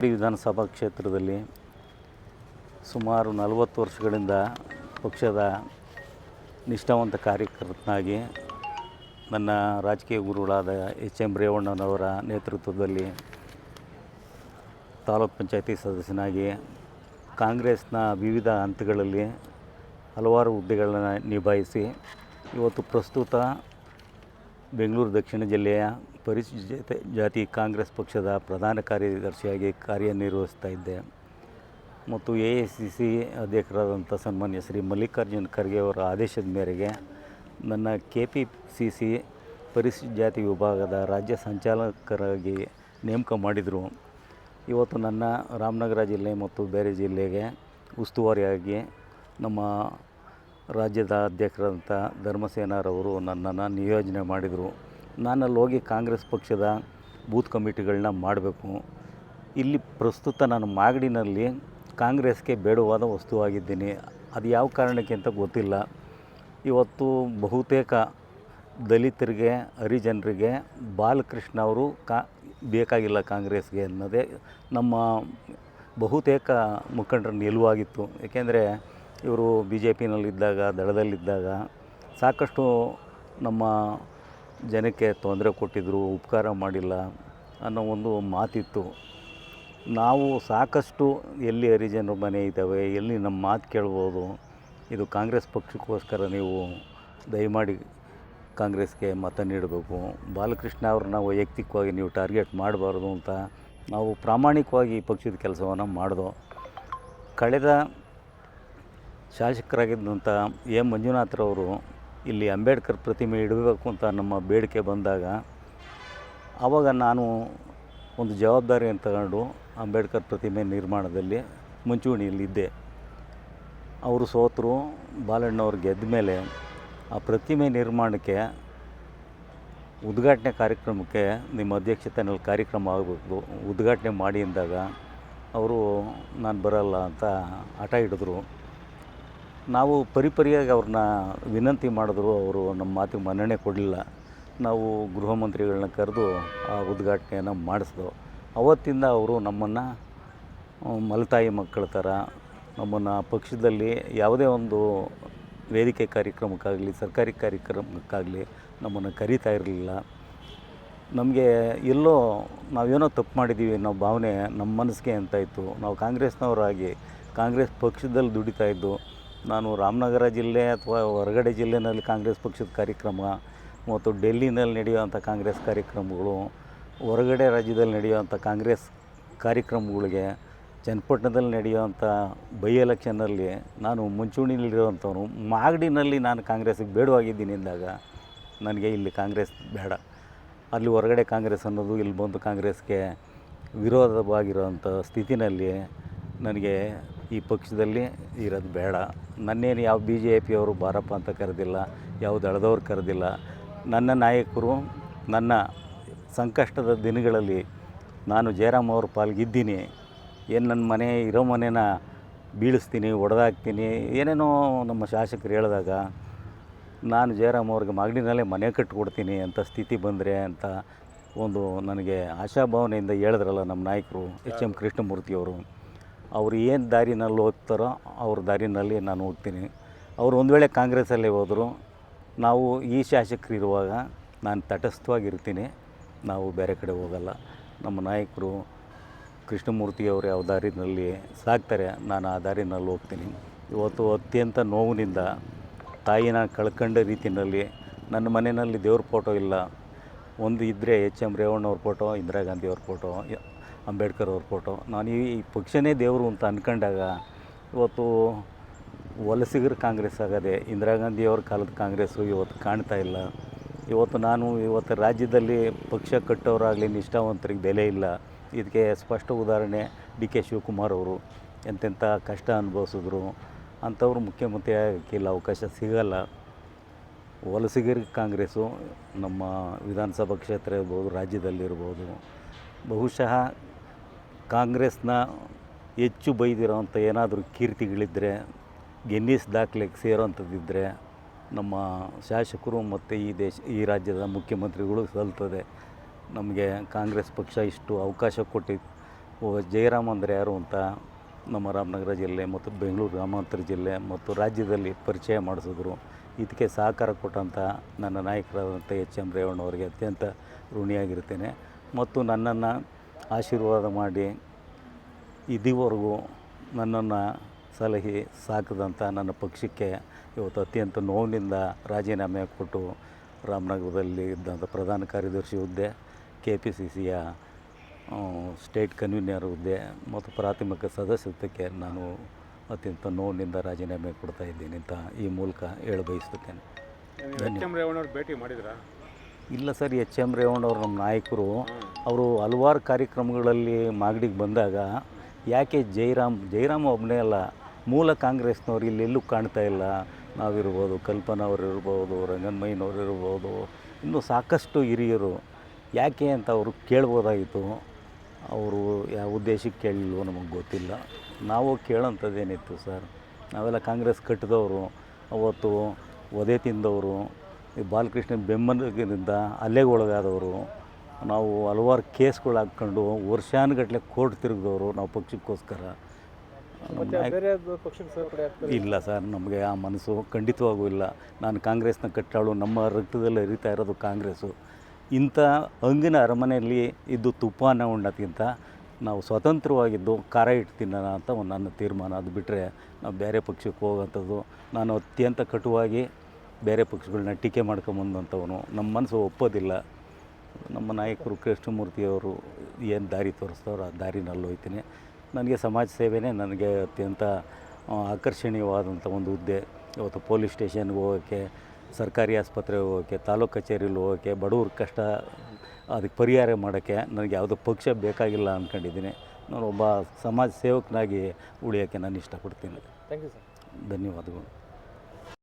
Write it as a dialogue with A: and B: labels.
A: ವಿಧಾನಸಭಾ ಕ್ಷೇತ್ರದಲ್ಲಿ ಸುಮಾರು 40 ವರ್ಷಗಳಿಂದ ಪಕ್ಷದ ನಿಷ್ಠಾವಂತ ಕಾರ್ಯಕರ್ತನಾಗಿ ನನ್ನ ರಾಜಕೀಯ ಗುರುಗಳಾದ ಎಚ್ ಎಂ ರೇವಣ್ಣನವರ ನೇತೃತ್ವದಲ್ಲಿ ತಾಲೂಕು ಪಂಚಾಯತಿ ಸದಸ್ಯನಾಗಿ ಕಾಂಗ್ರೆಸ್ನ ವಿವಿಧ ಹಂತಗಳಲ್ಲಿ ಹಲವಾರು ಹುದ್ದೆಗಳನ್ನು ನಿಭಾಯಿಸಿ ಇವತ್ತು ಪ್ರಸ್ತುತ ಬೆಂಗಳೂರು ದಕ್ಷಿಣ ಜಿಲ್ಲೆಯ ಪರಿಶಿಷ್ಟ ಜಾತಿ ಕಾಂಗ್ರೆಸ್ ಪಕ್ಷದ ಪ್ರಧಾನ ಕಾರ್ಯದರ್ಶಿಯಾಗಿ ಕಾರ್ಯನಿರ್ವಹಿಸ್ತಾ ಇದ್ದೆ ಮತ್ತು AICC ಅಧ್ಯಕ್ಷರಾದಂಥ ಸನ್ಮಾನ್ಯ ಶ್ರೀ ಮಲ್ಲಿಕಾರ್ಜುನ್ ಖರ್ಗೆ ಅವರ ಆದೇಶದ ಮೇರೆಗೆ ನನ್ನ KPCC ಪರಿಶಿಷ್ಟ ಜಾತಿ ವಿಭಾಗದ ರಾಜ್ಯ ಸಂಚಾಲಕರಾಗಿ ನೇಮಕ ಮಾಡಿದರು. ಇವತ್ತು ನನ್ನ ರಾಮನಗರ ಜಿಲ್ಲೆ ಮತ್ತು ಬೇರೆ ಜಿಲ್ಲೆಗೆ ಉಸ್ತುವಾರಿಯಾಗಿ ನಮ್ಮ ರಾಜ್ಯದ ಅಧ್ಯಕ್ಷರಾದಂಥ ಧರ್ಮಸೇನರವರು ನನ್ನನ್ನು ನಿಯೋಜನೆ ಮಾಡಿದರು. ನಾನಲ್ಲಿ ಹೋಗಿ ಕಾಂಗ್ರೆಸ್ ಪಕ್ಷದ ಬೂತ್ ಕಮಿಟಿಗಳನ್ನ ಮಾಡಬೇಕು. ಇಲ್ಲಿ ಪ್ರಸ್ತುತ ನಾನು ಮಾಗಡಿನಲ್ಲಿ ಕಾಂಗ್ರೆಸ್ಗೆ ಬೇಡವಾದ ವಸ್ತುವಾಗಿದ್ದೀನಿ. ಅದು ಯಾವ ಕಾರಣಕ್ಕೆ ಅಂತ ಗೊತ್ತಿಲ್ಲ. ಇವತ್ತು ಬಹುತೇಕ ದಲಿತರಿಗೆ, ಹರಿಜನರಿಗೆ ಬಾಲಕೃಷ್ಣ ಅವರು ಬೇಕಾಗಿಲ್ಲ ಕಾಂಗ್ರೆಸ್ಗೆ ಅನ್ನೋದೇ ನಮ್ಮ ಬಹುತೇಕ ಮುಖಂಡರ ನಿಲುವಾಗಿತ್ತು. ಏಕೆಂದರೆ ಇವರು BJPನಲ್ಲಿದ್ದಾಗ, ದಳದಲ್ಲಿದ್ದಾಗ ಸಾಕಷ್ಟು ನಮ್ಮ ಜನಕ್ಕೆ ತೊಂದರೆ ಕೊಟ್ಟಿದ್ದರು, ಉಪಕಾರ ಮಾಡಿಲ್ಲ ಅನ್ನೋ ಒಂದು ಮಾತಿತ್ತು. ನಾವು ಸಾಕಷ್ಟು ಎಲ್ಲಿ ಹರಿಜನರ ಮನೆ ಇದ್ದಾವೆ, ಎಲ್ಲಿ ನಮ್ಮ ಮಾತು ಕೇಳ್ಬೋದು, ಇದು ಕಾಂಗ್ರೆಸ್ ಪಕ್ಷಕ್ಕೋಸ್ಕರ ನೀವು ದಯಮಾಡಿ ಕಾಂಗ್ರೆಸ್ಗೆ ಮತ ನೀಡಬೇಕು, ಬಾಲಕೃಷ್ಣ ಅವ್ರನ್ನ ವೈಯಕ್ತಿಕವಾಗಿ ನೀವು ಟಾರ್ಗೆಟ್ ಮಾಡಬಾರ್ದು ಅಂತ ನಾವು ಪ್ರಾಮಾಣಿಕವಾಗಿ ಈ ಪಕ್ಷದ ಕೆಲಸವನ್ನು ಮಾಡಿದೋ. ಕಳೆದ ಶಾಸಕರಾಗಿದ್ದಂಥ ಎಂ ಮಂಜುನಾಥ್ರವರು ಇಲ್ಲಿ ಅಂಬೇಡ್ಕರ್ ಪ್ರತಿಮೆ ಇಡಬೇಕು ಅಂತ ನಮ್ಮ ಬೇಡಿಕೆ ಬಂದಾಗ ಆವಾಗ ನಾನು ಒಂದು ಜವಾಬ್ದಾರಿಯನ್ನು ತಗೊಂಡು ಅಂಬೇಡ್ಕರ್ ಪ್ರತಿಮೆ ನಿರ್ಮಾಣದಲ್ಲಿ ಮುಂಚೂಣಿಯಲ್ಲಿದ್ದೆ. ಅವರು ಸೋತರು, ಬಾಲಣ್ಣವ್ರು ಗೆದ್ದ ಮೇಲೆ ಆ ಪ್ರತಿಮೆ ನಿರ್ಮಾಣಕ್ಕೆ ಉದ್ಘಾಟನೆ ಕಾರ್ಯಕ್ರಮಕ್ಕೆ ನಿಮ್ಮ ಅಧ್ಯಕ್ಷತೆಯಲ್ಲಿ ಕಾರ್ಯಕ್ರಮ ಆಗಬೇಕು, ಉದ್ಘಾಟನೆ ಮಾಡಿ ಅಂದಾಗ ಅವರು ನಾನು ಬರಲ್ಲ ಅಂತ ಹಠ ಹಿಡಿದ್ರು. ನಾವು ಪರಿಪರಿಯಾಗಿ ಅವ್ರನ್ನ ವಿನಂತಿ ಮಾಡಿದ್ರು, ಅವರು ನಮ್ಮ ಮಾತಿಗೆ ಮನ್ನಣೆ ಕೊಡಲಿಲ್ಲ. ನಾವು ಗೃಹ ಮಂತ್ರಿಗಳನ್ನ ಕರೆದು ಆ ಉದ್ಘಾಟನೆಯನ್ನು ಮಾಡಿಸ್ದೋ. ಅವತ್ತಿಂದ ಅವರು ನಮ್ಮನ್ನು ಮಲತಾಯಿ ಮಕ್ಕಳ ಥರ ನಮ್ಮನ್ನು ಪಕ್ಷದಲ್ಲಿ ಯಾವುದೇ ಒಂದು ವೇದಿಕೆ ಕಾರ್ಯಕ್ರಮಕ್ಕಾಗಲಿ, ಸರ್ಕಾರಿ ಕಾರ್ಯಕ್ರಮಕ್ಕಾಗಲಿ ನಮ್ಮನ್ನು ಕರೀತಾ ಇರಲಿಲ್ಲ. ನಮಗೆ ಎಲ್ಲೋ ನಾವೇನೋ ತಪ್ಪು ಮಾಡಿದ್ದೀವಿ ಅನ್ನೋ ಭಾವನೆ ನಮ್ಮ ಮನಸ್ಸಿಗೆ ಅಂತ ಇತ್ತು. ನಾವು ಕಾಂಗ್ರೆಸ್ನವರಾಗಿ ಕಾಂಗ್ರೆಸ್ ಪಕ್ಷದಲ್ಲಿ ದುಡಿತಾಯಿದ್ದು, ನಾನು ರಾಮನಗರ ಜಿಲ್ಲೆ ಅಥವಾ ಹೊರಗಡೆ ಜಿಲ್ಲೆಯಲ್ಲಿ ಕಾಂಗ್ರೆಸ್ ಪಕ್ಷದ ಕಾರ್ಯಕ್ರಮ ಮತ್ತು ಡೆಲ್ಲಿನಲ್ಲಿ ನಡೆಯುವಂಥ ಕಾಂಗ್ರೆಸ್ ಕಾರ್ಯಕ್ರಮಗಳು, ಹೊರಗಡೆ ರಾಜ್ಯದಲ್ಲಿ ನಡೆಯುವಂಥ ಕಾಂಗ್ರೆಸ್ ಕಾರ್ಯಕ್ರಮಗಳಿಗೆ, ಚನ್ನಪಟ್ಟಣದಲ್ಲಿ ನಡೆಯುವಂಥ ಬೈ ಎಲೆಕ್ಷನ್ನಲ್ಲಿ ನಾನು ಮುಂಚೂಣಿಯಲ್ಲಿರುವಂಥವನು. ಮಾಗಡಿನಲ್ಲಿ ನಾನು ಕಾಂಗ್ರೆಸ್ಸಿಗೆ ಬೇಡವಾಗಿದ್ದೀನಿ ಅಂದಾಗ ನನಗೆ ಇಲ್ಲಿ ಕಾಂಗ್ರೆಸ್ ಬೇಡ, ಅಲ್ಲಿ ಹೊರಗಡೆ ಕಾಂಗ್ರೆಸ್ ಅನ್ನೋದು ಇಲ್ಲಿ ಬಂದು ಕಾಂಗ್ರೆಸ್ಗೆ ವಿರೋಧವಾಗಿರೋವಂಥ ಸ್ಥಿತಿನಲ್ಲಿ ನನಗೆ ಈ ಪಕ್ಷದಲ್ಲಿ ಇರೋದು ಬೇಡ. ನನ್ನೇನು ಯಾವ BJPಯವರು ಬಾರಪ್ಪ ಅಂತ ಕರೆದಿಲ್ಲ, ಯಾವ ದಳದವ್ರು ಕರೆದಿಲ್ಲ. ನನ್ನ ನಾಯಕರು ನನ್ನ ಸಂಕಷ್ಟದ ದಿನಗಳಲ್ಲಿ ನಾನು ಜಯರಾಮ್ ಅವ್ರ ಪಾಲ್ಗಿದ್ದೀನಿ, ಏನು ನನ್ನ ಮನೆ ಇರೋ ಮನೇನ ಬೀಳಿಸ್ತೀನಿ, ಒಡೆದಾಕ್ತೀನಿ, ಏನೇನೋ ನಮ್ಮ ಶಾಸಕರು ಹೇಳಿದಾಗ ನಾನು ಜಯರಾಮ್ ಅವ್ರಿಗೆ ಮಾಗಡಿನಲ್ಲೇ ಮನೆ ಕಟ್ಟಿಕೊಡ್ತೀನಿ ಅಂತ ಸ್ಥಿತಿ ಬಂದರೆ ಅಂತ ಒಂದು ನನಗೆ ಆಶಾಭಾವನೆಯಿಂದ ಹೇಳಿದ್ರಲ್ಲ ನಮ್ಮ ನಾಯಕರು ಎಚ್ ಎಂ ಕೃಷ್ಣಮೂರ್ತಿಯವರು. ಅವರು ಏನು ದಾರಿನಲ್ಲಿ ಹೋಗ್ತಾರೋ ಅವ್ರ ದಾರಿನಲ್ಲಿ ನಾನು ಹೋಗ್ತೀನಿ. ಅವರು ಒಂದು ವೇಳೆ ಕಾಂಗ್ರೆಸ್ಸಲ್ಲೇ ಹೋದರು, ನಾವು ಈ ಶಾಸಕರು ಇರುವಾಗ ನಾನು ತಟಸ್ಥವಾಗಿರ್ತೀನಿ, ನಾವು ಬೇರೆ ಕಡೆ ಹೋಗಲ್ಲ. ನಮ್ಮ ನಾಯಕರು ಕೃಷ್ಣಮೂರ್ತಿಯವರು ಯಾವ ದಾರಿನಲ್ಲಿ ಸಾಕ್ತಾರೆ, ನಾನು ಆ ದಾರಿನಲ್ಲಿ ಹೋಗ್ತೀನಿ. ಇವತ್ತು ಅತ್ಯಂತ ನೋವಿನಿಂದ ತಾಯಿನ ಕಳ್ಕೊಂಡ ರೀತಿಯಲ್ಲಿ ನನ್ನ ಮನೆಯಲ್ಲಿ ದೇವ್ರ ಫೋಟೋ ಇಲ್ಲ. ಒಂದು ಇದ್ದರೆ ಎಚ್ ಎಂ ರೇವಣ್ಣವ್ರ ಫೋಟೋ, ಇಂದಿರಾ ಗಾಂಧಿಯವ್ರ ಫೋಟೋ, ಅಂಬೇಡ್ಕರ್ ಅವ್ರ ಫೋಟೋ. ನಾನು ಈ ಪಕ್ಷನೇ ದೇವರು ಅಂತ ಅಂದ್ಕೊಂಡಾಗ ಇವತ್ತು ವಲಸಿಗರ ಕಾಂಗ್ರೆಸ್ ಆಗದೆ, ಇಂದಿರಾ ಗಾಂಧಿಯವ್ರ ಕಾಲದ ಕಾಂಗ್ರೆಸ್ಸು ಇವತ್ತು ಕಾಣ್ತಾ ಇಲ್ಲ. ಇವತ್ತು ರಾಜ್ಯದಲ್ಲಿ ಪಕ್ಷ ಕಟ್ಟೋರಾಗಲಿ, ನಿಷ್ಠಾವಂತರಿಗೆ ಬೆಲೆ ಇಲ್ಲ. ಇದಕ್ಕೆ ಸ್ಪಷ್ಟ ಉದಾಹರಣೆ DK ಶಿವಕುಮಾರ್ ಅವರು. ಎಂತೆಂಥ ಕಷ್ಟ ಅನುಭವಿಸಿದ್ರು, ಅಂಥವ್ರು ಮುಖ್ಯಮಂತ್ರಿ ಆಗೋಕ್ಕಿಲ್ಲ, ಅವಕಾಶ ಸಿಗಲ್ಲ. ವಲಸಿಗರಿಗೆ ಕಾಂಗ್ರೆಸ್ಸು ನಮ್ಮ ವಿಧಾನಸಭಾ ಕ್ಷೇತ್ರ ಇರ್ಬೋದು, ರಾಜ್ಯದಲ್ಲಿರ್ಬೋದು. ಬಹುಶಃ ಕಾಂಗ್ರೆಸ್ನ ಹೆಚ್ಚು ಬೈದಿರೋವಂಥ ಏನಾದರೂ ಕೀರ್ತಿಗಳಿದ್ದರೆ, ಗಿನ್ನಿಸ್ ದಾಖಲೆಗೆ ಸೇರೋವಂಥದ್ದಿದ್ದರೆ ನಮ್ಮ ಶಾಸಕರು ಮತ್ತು ಈ ರಾಜ್ಯದ ಮುಖ್ಯಮಂತ್ರಿಗಳು ಸಲ್ತದೆ. ನಮಗೆ ಕಾಂಗ್ರೆಸ್ ಪಕ್ಷ ಇಷ್ಟು ಅವಕಾಶ ಜಯರಾಮ್ ಅಂದರೆ ಯಾರು ಅಂತ ನಮ್ಮ ರಾಮನಗರ ಜಿಲ್ಲೆ ಮತ್ತು ಬೆಂಗಳೂರು ಗ್ರಾಮಾಂತರ ಜಿಲ್ಲೆ ಮತ್ತು ರಾಜ್ಯದಲ್ಲಿ ಪರಿಚಯ ಮಾಡಿಸಿದ್ರು. ಇದಕ್ಕೆ ಸಹಕಾರ ಕೊಟ್ಟಂಥ ನನ್ನ ನಾಯಕರಾದಂಥ ಎಚ್ ಎಂ ರೇವಣ್ಣವರಿಗೆ ಅತ್ಯಂತ ಋಣಿಯಾಗಿರ್ತೇನೆ. ಮತ್ತು ನನ್ನನ್ನು ಆಶೀರ್ವಾದ ಮಾಡಿ ಇದುವರೆಗೂ ನನ್ನನ್ನು ಸಲಹೆ ಸಾಕಿದಂಥ ನನ್ನ ಪಕ್ಷಕ್ಕೆ ಇವತ್ತು ಅತ್ಯಂತ ನೋವಿನಿಂದ ರಾಜೀನಾಮೆ ಕೊಟ್ಟು ರಾಮನಗರದಲ್ಲಿ ಇದ್ದಂಥ ಪ್ರಧಾನ ಕಾರ್ಯದರ್ಶಿ ಹುದ್ದೆ, KPCCಯ ಸ್ಟೇಟ್ ಕನ್ವೀನರ್ ಹುದ್ದೆ ಮತ್ತು ಪ್ರಾಥಮಿಕ ಸದಸ್ಯತ್ವಕ್ಕೆ ನಾನು ಅತ್ಯಂತ ನೋವಿನಿಂದ ರಾಜೀನಾಮೆ ಕೊಡ್ತಾ ಇದ್ದೀನಿ ಅಂತ ಈ ಮೂಲಕ ಹೇಳ ಬಯಸುತ್ತೇನೆ.
B: ಎಚ್ ಎಂ ರೇವಣ್ಣವ್ರು ಭೇಟಿ ಮಾಡಿದ್ರಾ?
A: ಇಲ್ಲ ಸರ್, ಎಚ್ ಎಂ ರೇವಣ್ಣವ್ರು ನಮ್ಮ ನಾಯಕರು. ಅವರು ಹಲವಾರು ಕಾರ್ಯಕ್ರಮಗಳಲ್ಲಿ ಮಾಗಡಿಗೆ ಬಂದಾಗ ಯಾಕೆ ಜಯರಾಮ್ ಒಬ್ಬನೇ ಅಲ್ಲ, ಮೂಲ ಕಾಂಗ್ರೆಸ್ನವ್ರು ಇಲ್ಲೆಲ್ಲೂ ಕಾಣ್ತಾ ಇಲ್ಲ. ನಾವಿರ್ಬೋದು, ಕಲ್ಪನಾ ಅವರು ಇರ್ಬೋದು, ರಂಗನ್ಮಯ್ಯನವ್ರು ಇರ್ಬೋದು, ಇನ್ನೂ ಸಾಕಷ್ಟು ಹಿರಿಯರು ಯಾಕೆ ಅಂತ ಅವರು ಕೇಳ್ಬೋದಾಗಿತ್ತು. ಅವರು ಯಾವ ಉದ್ದೇಶಕ್ಕೆ ಕೇಳಲಿಲ್ವೋ ನಮಗೆ ಗೊತ್ತಿಲ್ಲ. ನಾವು ಕೇಳೋಂಥದ್ದೇನಿತ್ತು ಸರ್, ನಾವೆಲ್ಲ ಕಾಂಗ್ರೆಸ್ ಕಟ್ಟಿದವರು, ಅವತ್ತು ವಧೆ ತಿಂದವರು, ಈ ಬಾಲಕೃಷ್ಣನ ಬೆಂಬಲಿಗರಿಂದ ಹಲ್ಲೆಗೊಳಗಾದವರು, ನಾವು ಹಲವಾರು ಕೇಸ್ಗಳು ಹಾಕ್ಕೊಂಡು ವರ್ಷಾನುಗಟ್ಟಲೆ ಕೋರ್ಟ್ ತಿರುಗಿದವರು ನಾವು ಪಕ್ಷಕ್ಕೋಸ್ಕರ. ಇಲ್ಲ ಸರ್, ನಮಗೆ ಆ ಮನಸ್ಸು ಖಂಡಿತವಾಗೂ ಇಲ್ಲ. ನಾನು ಕಾಂಗ್ರೆಸ್ನ ಕಟ್ಟಾಳು, ನಮ್ಮ ರಕ್ತದಲ್ಲಿ ಹರಿತಾ ಇರೋದು ಕಾಂಗ್ರೆಸ್ಸು. ಇಂಥ ಹಂಗಿನ ಅರಮನೆಯಲ್ಲಿ ಇದ್ದು ತುಪ್ಪನ ಉಣ್ಣೋದ್ಕಿಂತ ನಾವು ಸ್ವತಂತ್ರವಾಗಿದ್ದು ಖಾರ ಇಟ್ಟು ತಿನ್ನೋಣ ಅಂತ ಒಂದು ನನ್ನ ತೀರ್ಮಾನ. ಅದು ಬಿಟ್ಟರೆ ನಾವು ಬೇರೆ ಪಕ್ಷಕ್ಕೆ ಹೋಗೋಂಥದ್ದು, ನಾನು ಅತ್ಯಂತ ಕಟುವಾಗಿ ಬೇರೆ ಪಕ್ಷಗಳನ್ನ ಟೀಕೆ ಮಾಡ್ಕೊಂಬಂದಂಥವನು. ನಮ್ಮ ಮನಸ್ಸು ಒಪ್ಪೋದಿಲ್ಲ. ನಮ್ಮ ನಾಯಕರು ಕೃಷ್ಣಮೂರ್ತಿಯವರು ಏನು ದಾರಿ ತೋರಿಸ್ತವ್ರು ಆ ದಾರಿನಲ್ಲಿ ಹೋಗ್ತೀನಿ. ನನಗೆ ಸಮಾಜ ಸೇವೆಯೇ ನನಗೆ ಅತ್ಯಂತ ಆಕರ್ಷಣೀಯವಾದಂಥ ಒಂದು ಹುದ್ದೆ. ಇವತ್ತು ಪೊಲೀಸ್ ಸ್ಟೇಷನ್ಗೆ ಹೋಗೋಕ್ಕೆ, ಸರ್ಕಾರಿ ಆಸ್ಪತ್ರೆಗೆ ಹೋಗೋಕ್ಕೆ, ತಾಲೂಕು ಕಚೇರಿಲಿ ಹೋಗೋಕ್ಕೆ, ಬಡವ್ರ ಕಷ್ಟ ಅದಕ್ಕೆ ಪರಿಹಾರ ಮಾಡೋಕ್ಕೆ ನನಗೆ ಯಾವುದೋ ಪಕ್ಷ ಬೇಕಾಗಿಲ್ಲ ಅಂದ್ಕೊಂಡಿದ್ದೀನಿ. ನಾನು ಒಬ್ಬ ಸಮಾಜ ಸೇವಕನಾಗಿ ಉಳಿಯೋಕ್ಕೆ ನಾನು ಇಷ್ಟಪಡ್ತೀನಿ.
B: Thank you sir.
A: ಧನ್ಯವಾದಗಳು.